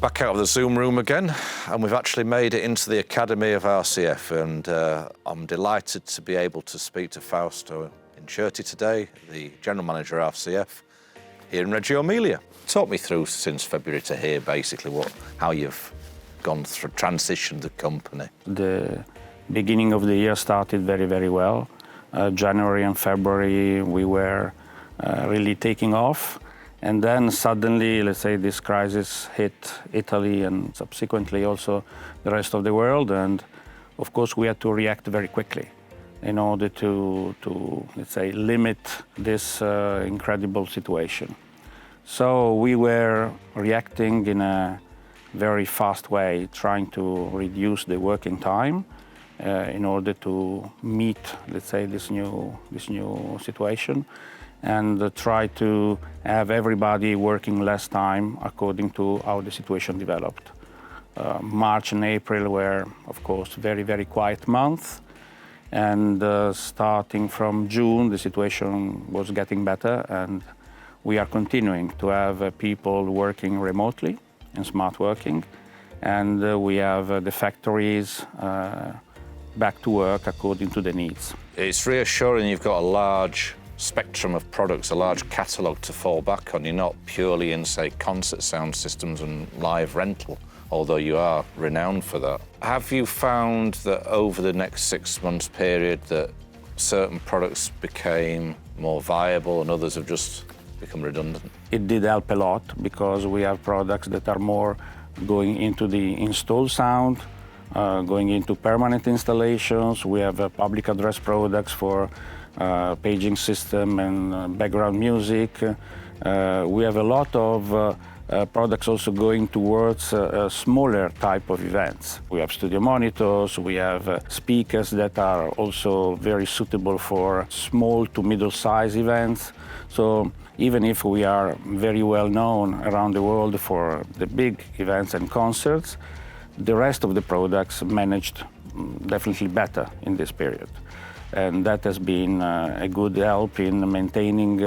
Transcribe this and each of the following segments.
back out of the Zoom room again, and we've actually made it into the Academy of RCF, and I'm delighted to be able to speak to Fausto Incerti today, the General Manager of RCF here in Reggio Emilia. Talk me through since February to here, basically, how you've gone through, transitioned the company. The beginning of the year started very, very well. January and February, we were really taking off. And then suddenly, let's say, this crisis hit Italy and subsequently also the rest of the world. And of course, we had to react very quickly in order to let's say, limit this incredible situation. So we were reacting in a very fast way, trying to reduce the working time in order to meet, let's say, this new situation, and try to have everybody working less time according to how the situation developed. March and April were, of course, very, very quiet months. And starting from June, the situation was getting better, and we are continuing to have people working remotely in smart working. And we have the factories back to work according to the needs. It's reassuring you've got a large spectrum of products, a large catalogue to fall back on. You're not purely in, say, concert sound systems and live rental, although you are renowned for that. Have you found that over the next 6 months period that certain products became more viable and others have just become redundant? It did help a lot because we have products that are more going into the installed sound, going into permanent installations. We have public address products for paging system and background music. We have a lot of products also going towards a smaller type of events. We have studio monitors, we have speakers that are also very suitable for small to middle-size events. So even if we are very well known around the world for the big events and concerts, the rest of the products managed definitely better in this period. And that has been a good help in maintaining,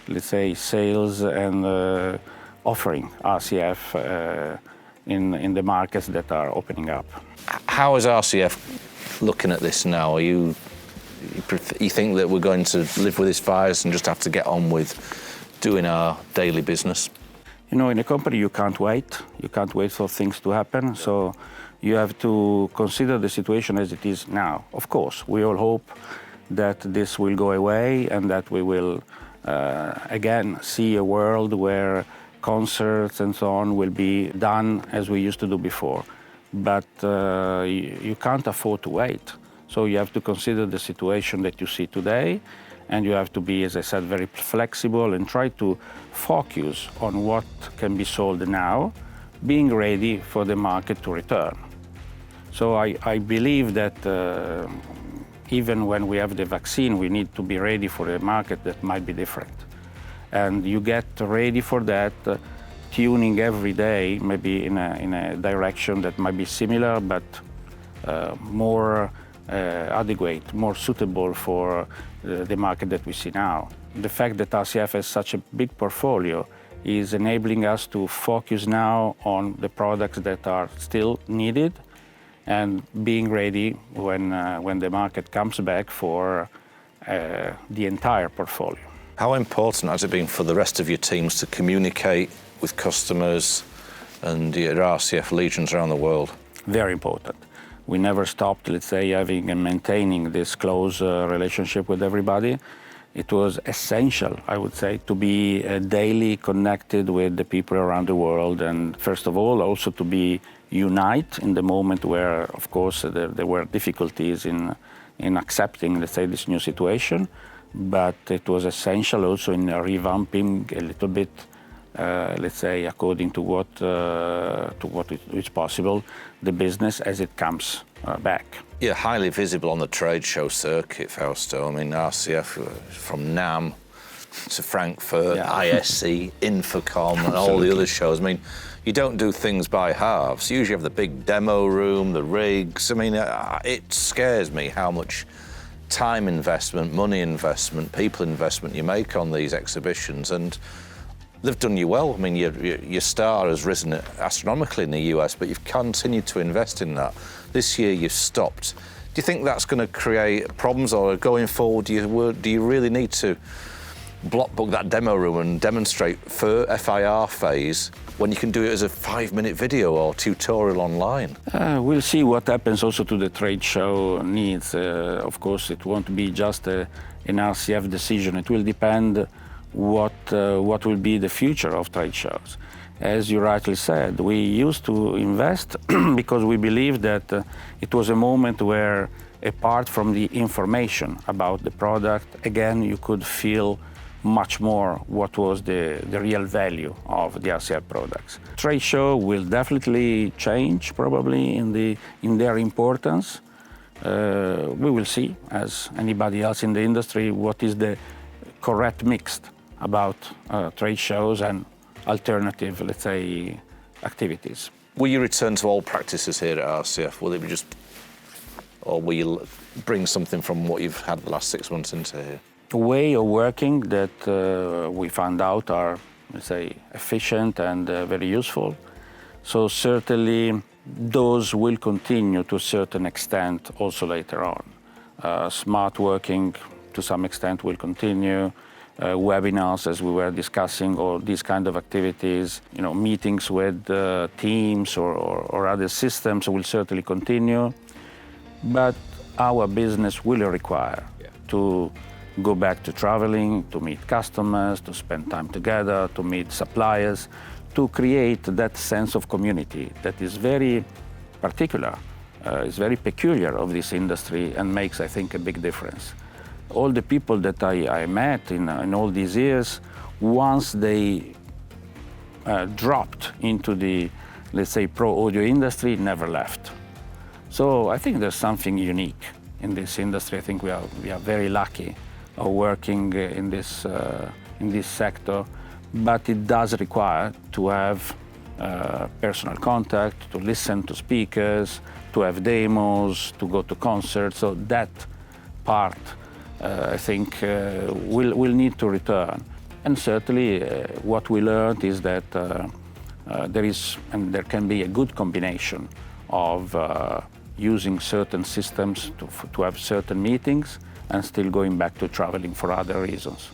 let's say, sales and offering RCF in the markets that are opening up. How is RCF looking at this now? You think that we're going to live with this virus and just have to get on with doing our daily business? You know, in a company you can't wait. You can't wait for things to happen. So you have to consider the situation as it is now. Of course, we all hope that this will go away and that we will again see a world where concerts and so on will be done as we used to do before. But you can't afford to wait. So you have to consider the situation that you see today, and you have to be, as I said, very flexible and try to focus on what can be sold now, being ready for the market to return. So I believe that even when we have the vaccine, we need to be ready for a market that might be different. And you get ready for that, tuning every day, maybe in a direction that might be similar, but more adequate, more suitable for the market that we see now. The fact that RCF has such a big portfolio is enabling us to focus now on the products that are still needed and being ready when the market comes back for the entire portfolio. How important has it been for the rest of your teams to communicate with customers and your RCF legions around the world? Very important. We never stopped, let's say, having and maintaining this close relationship with everybody. It was essential, I would say, to be daily connected with the people around the world, and first of all, also to be unite in the moment where, of course, there were difficulties in accepting, let's say, this new situation. But it was essential also in revamping a little bit, let's say, according to what is possible, the business as it comes back. You're highly visible on the trade show circuit, Fausto. I mean, RCF from NAM to Frankfurt, yeah. ISC, Infocom, and all the other shows. I mean, you don't do things by halves. You usually have the big demo room, the rigs. I mean, it scares me how much time investment, money investment, people investment you make on these exhibitions. And they've done you well. I mean, your star has risen astronomically in the US, but you've continued to invest in that. This year you've stopped. Do you think that's going to create problems, or going forward, do you really need to block book that demo room and demonstrate for FIR phase when you can do it as a 5-minute video or tutorial online? We'll see what happens also to the trade show needs. Of course, it won't be just an RCF decision. It will depend what will be the future of trade shows. As you rightly said, we used to invest because we believed that it was a moment where, apart from the information about the product, again, you could feel much more what was the real value of the RCF products. Trade show will definitely change, probably, in their importance. We will see, as anybody else in the industry, what is the correct mix about trade shows and alternative, let's say, activities. Will you return to old practices here at RCF? Will it be just, or will you bring something from what you've had the last 6 months into here? A way of working that we found out are, let's say, efficient and very useful. So certainly those will continue to a certain extent also later on. Smart working to some extent will continue. Webinars, as we were discussing, or these kind of activities, meetings with teams or other systems will certainly continue. But our business will require to go back to traveling, to meet customers, to spend time together, to meet suppliers, to create that sense of community that is very particular, is very peculiar of this industry and makes, I think, a big difference. All the people that I met in all these years, once they dropped into the, let's say, pro audio industry, never left. So I think there's something unique in this industry. I think we are very lucky of working in this sector, but it does require to have personal contact, to listen to speakers, to have demos, to go to concerts. So that part, I think, will need to return. And certainly what we learned is that there can be a good combination of using certain systems to have certain meetings and still going back to traveling for other reasons.